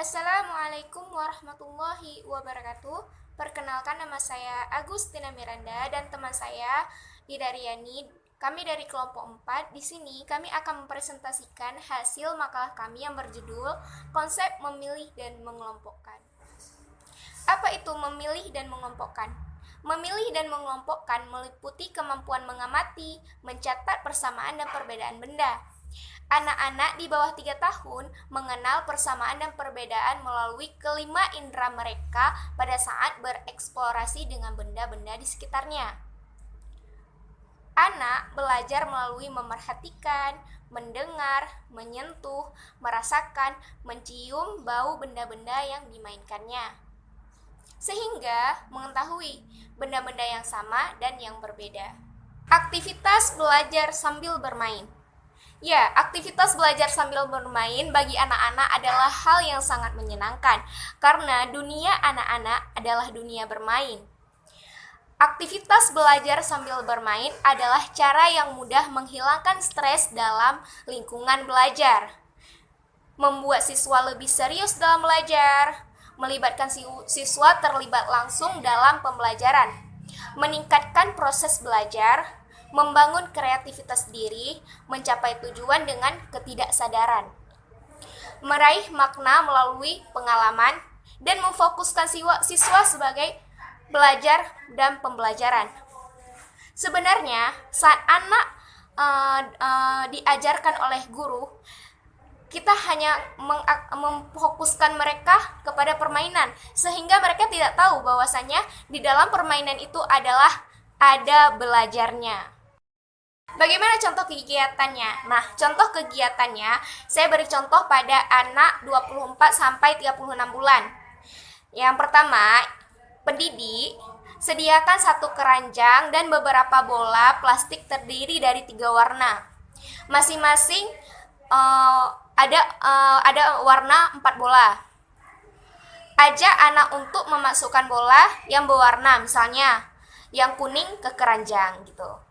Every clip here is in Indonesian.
Assalamualaikum warahmatullahi wabarakatuh. Perkenalkan, nama saya Agustina Miranda dan teman saya Didaryani. Kami dari kelompok 4. Di sini kami akan mempresentasikan hasil makalah kami yang berjudul Konsep Memilih dan Mengelompokkan. Apa itu memilih dan mengelompokkan? Memilih dan mengelompokkan meliputi kemampuan mengamati, mencatat persamaan dan perbedaan benda. Anak-anak di bawah 3 tahun mengenal persamaan dan perbedaan melalui kelima indera mereka pada saat bereksplorasi dengan benda-benda di sekitarnya. Anak belajar melalui memerhatikan, mendengar, menyentuh, merasakan, mencium bau benda-benda yang dimainkannya, sehingga mengetahui benda-benda yang sama dan yang berbeda. Aktivitas belajar sambil bermain. Ya, aktivitas belajar sambil bermain bagi anak-anak adalah hal yang sangat menyenangkan karena dunia anak-anak adalah dunia bermain. Aktivitas belajar sambil bermain adalah cara yang mudah menghilangkan stres dalam lingkungan belajar, membuat siswa lebih serius dalam belajar, melibatkan siswa terlibat langsung dalam pembelajaran, meningkatkan proses belajar, membangun kreativitas diri, mencapai tujuan dengan ketidaksadaran, meraih makna melalui pengalaman, dan memfokuskan siswa sebagai belajar dan pembelajaran. Sebenarnya, saat anak diajarkan oleh guru, kita hanya memfokuskan mereka kepada permainan, sehingga mereka tidak tahu bahwasanya di dalam permainan itu adalah ada belajarnya. Bagaimana contoh kegiatannya? Nah, contoh kegiatannya saya beri contoh pada anak 24 sampai 36 bulan. Yang pertama, pendidik sediakan satu keranjang dan beberapa bola plastik terdiri dari 3 warna. Masing-masing ada warna 4 bola. Ajak anak untuk memasukkan bola yang berwarna, misalnya yang kuning ke keranjang gitu.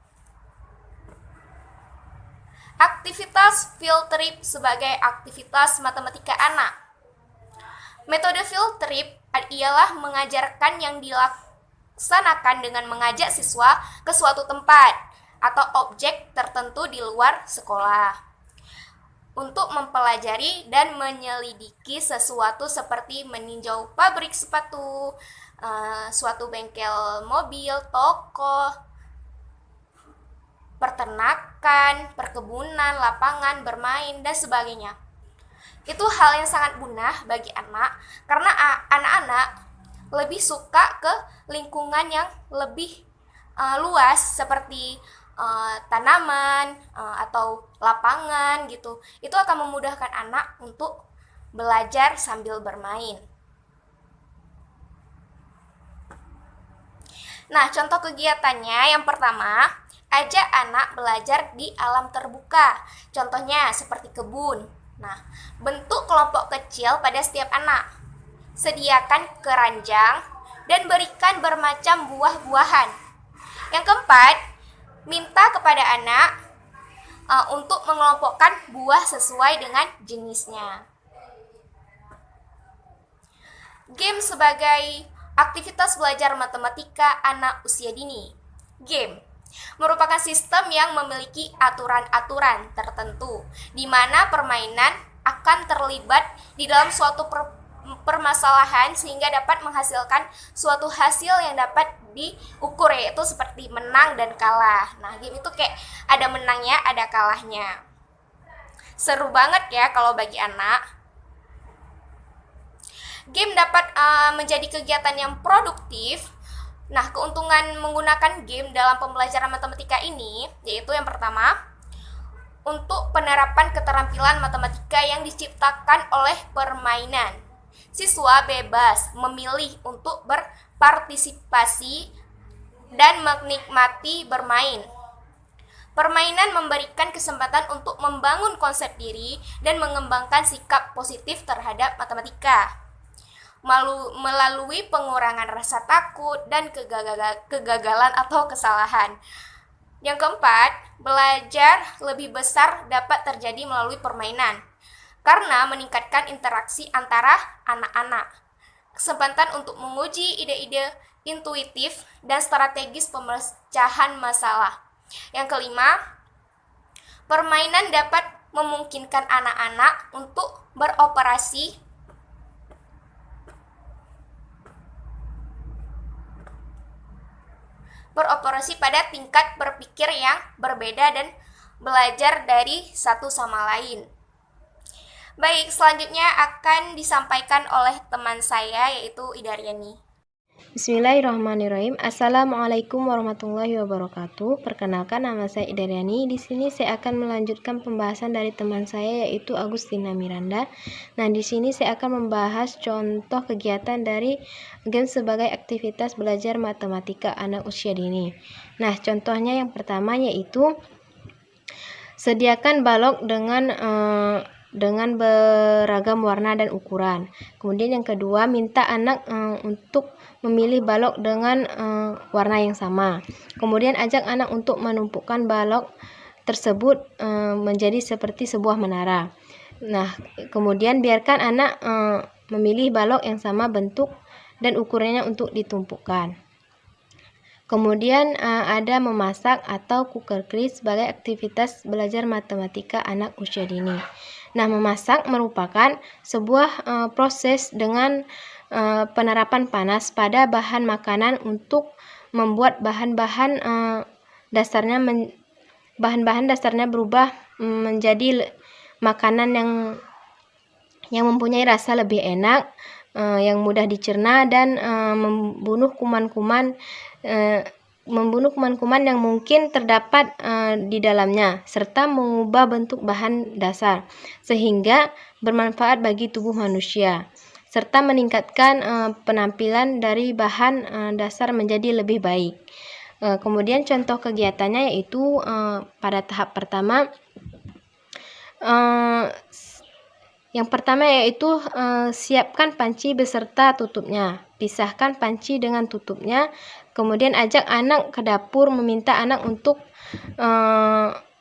Aktivitas field trip sebagai aktivitas matematika anak. Metode field trip ialah mengajarkan yang dilaksanakan dengan mengajak siswa ke suatu tempat atau objek tertentu di luar sekolah untuk mempelajari dan menyelidiki sesuatu seperti meninjau pabrik sepatu, suatu bengkel mobil, toko, peternakan, perkebunan, lapangan, bermain, dan sebagainya. Itu hal yang sangat guna bagi anak karena anak-anak lebih suka ke lingkungan yang lebih luas seperti tanaman atau lapangan gitu. Itu akan memudahkan anak untuk belajar sambil bermain. Nah, contoh kegiatannya yang pertama, ajak anak belajar di alam terbuka. Contohnya seperti kebun. Nah, bentuk kelompok kecil pada setiap anak. Sediakan keranjang dan berikan bermacam buah-buahan. Yang keempat, minta kepada anak untuk mengelompokkan buah sesuai dengan jenisnya. Game sebagai aktivitas belajar matematika anak usia dini. Game merupakan sistem yang memiliki aturan-aturan tertentu, di mana permainan akan terlibat di dalam suatu permasalahan sehingga dapat menghasilkan suatu hasil yang dapat diukur, yaitu seperti menang dan kalah. Nah, game itu kayak ada menangnya, ada kalahnya. Seru banget ya kalau bagi anak. Game dapat menjadi kegiatan yang produktif. Nah, keuntungan menggunakan game dalam pembelajaran matematika ini yaitu yang pertama, untuk penerapan keterampilan matematika yang diciptakan oleh permainan. Siswa bebas memilih untuk berpartisipasi dan menikmati bermain. Permainan memberikan kesempatan untuk membangun konsep diri dan mengembangkan sikap positif terhadap matematika melalui pengurangan rasa takut dan kegagalan atau kesalahan. Yang keempat, belajar lebih besar dapat terjadi melalui permainan. karena meningkatkan interaksi antara anak-anak. Kesempatan untuk menguji ide-ide intuitif dan strategis pemecahan masalah. Yang kelima, permainan dapat memungkinkan anak-anak untuk beroperasi pada tingkat berpikir yang berbeda dan belajar dari satu sama lain. Baik, selanjutnya akan disampaikan oleh teman saya yaitu Ida Riani. Bismillahirrahmanirrahim. Assalamualaikum warahmatullahi wabarakatuh. Perkenalkan, nama saya Ida Riani. Di sini saya akan melanjutkan pembahasan dari teman saya yaitu Agustina Miranda. Nah, di sini saya akan membahas contoh kegiatan dari game sebagai aktivitas belajar matematika anak usia dini. Nah, contohnya yang pertama yaitu sediakan balok dengan beragam warna dan ukuran. Kemudian yang kedua, minta anak untuk memilih balok dengan warna yang sama. Kemudian ajak anak untuk menumpukan balok tersebut menjadi seperti sebuah menara. Nah, kemudian biarkan anak memilih balok yang sama bentuk dan ukurannya untuk ditumpukan. Kemudian ada memasak atau cooker quiz sebagai aktivitas belajar matematika anak usia dini. Nah, memasak merupakan sebuah proses dengan penerapan panas pada bahan makanan untuk membuat bahan-bahan dasarnya berubah menjadi makanan yang mempunyai rasa lebih enak, yang mudah dicerna dan membunuh kuman-kuman yang mungkin terdapat di dalamnya, serta mengubah bentuk bahan dasar sehingga bermanfaat bagi tubuh manusia, serta meningkatkan penampilan dari bahan dasar menjadi lebih baik. Kemudian contoh kegiatannya yaitu pada tahap pertama, yang pertama yaitu siapkan panci beserta tutupnya. Pisahkan panci dengan tutupnya. Kemudian ajak anak ke dapur, meminta anak untuk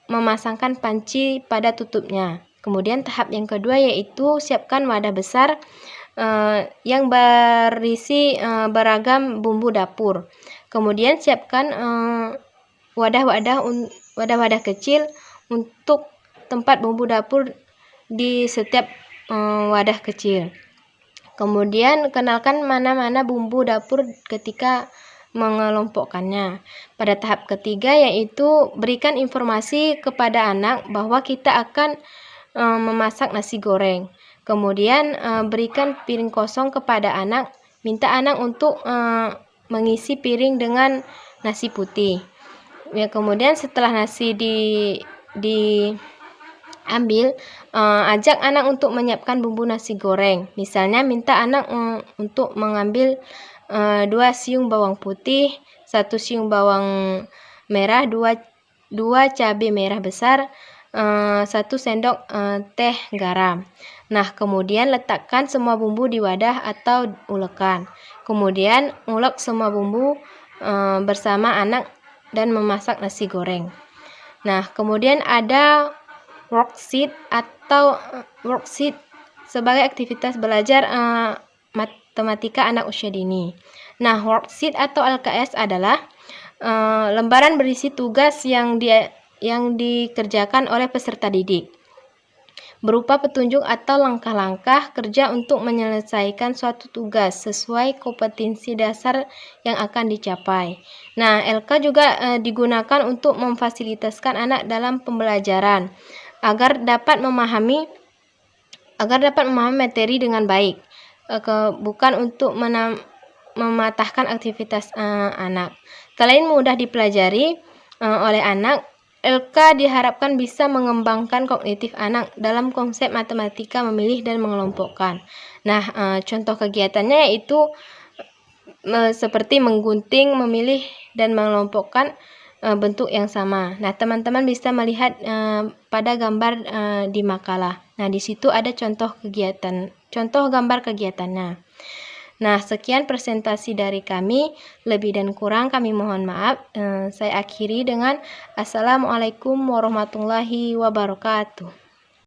memasangkan panci pada tutupnya. Kemudian tahap yang kedua yaitu siapkan wadah besar yang berisi beragam bumbu dapur. Kemudian siapkan wadah-wadah kecil untuk tempat bumbu dapur di setiap wadah kecil. Kemudian kenalkan mana-mana bumbu dapur ketika mengelompokkannya. Pada tahap ketiga yaitu berikan informasi kepada anak bahwa kita akan memasak nasi goreng. Kemudian berikan piring kosong kepada anak, minta anak untuk mengisi piring dengan nasi putih. Ya, kemudian setelah nasi diambil, ajak anak untuk menyiapkan bumbu nasi goreng. Misalnya minta anak untuk mengambil 2 siung bawang putih, 1 siung bawang merah, 2 cabai merah besar, 1 sendok teh garam. Nah, kemudian letakkan semua bumbu di wadah atau ulekan. Kemudian ulek semua bumbu bersama anak dan memasak nasi goreng. Nah, kemudian ada worksheet sebagai aktivitas belajar matematika anak usia dini. Nah, worksheet atau LKS adalah lembaran berisi tugas yang dikerjakan oleh peserta didik, berupa petunjuk atau langkah-langkah kerja untuk menyelesaikan suatu tugas sesuai kompetensi dasar yang akan dicapai. Nah, LK juga digunakan untuk memfasilitasikan anak dalam pembelajaran agar dapat memahami materi dengan baik, bukan untuk mematahkan aktivitas anak. Selain mudah dipelajari oleh anak, LK diharapkan bisa mengembangkan kognitif anak dalam konsep matematika memilih dan mengelompokkan. Nah, contoh kegiatannya yaitu seperti menggunting, memilih, dan mengelompokkan bentuk yang sama. Nah, teman-teman bisa melihat pada gambar di makalah. Nah, di situ ada contoh gambar kegiatannya. Nah, sekian presentasi dari kami. Lebih dan kurang kami mohon maaf. Saya akhiri dengan Assalamualaikum warahmatullahi wabarakatuh.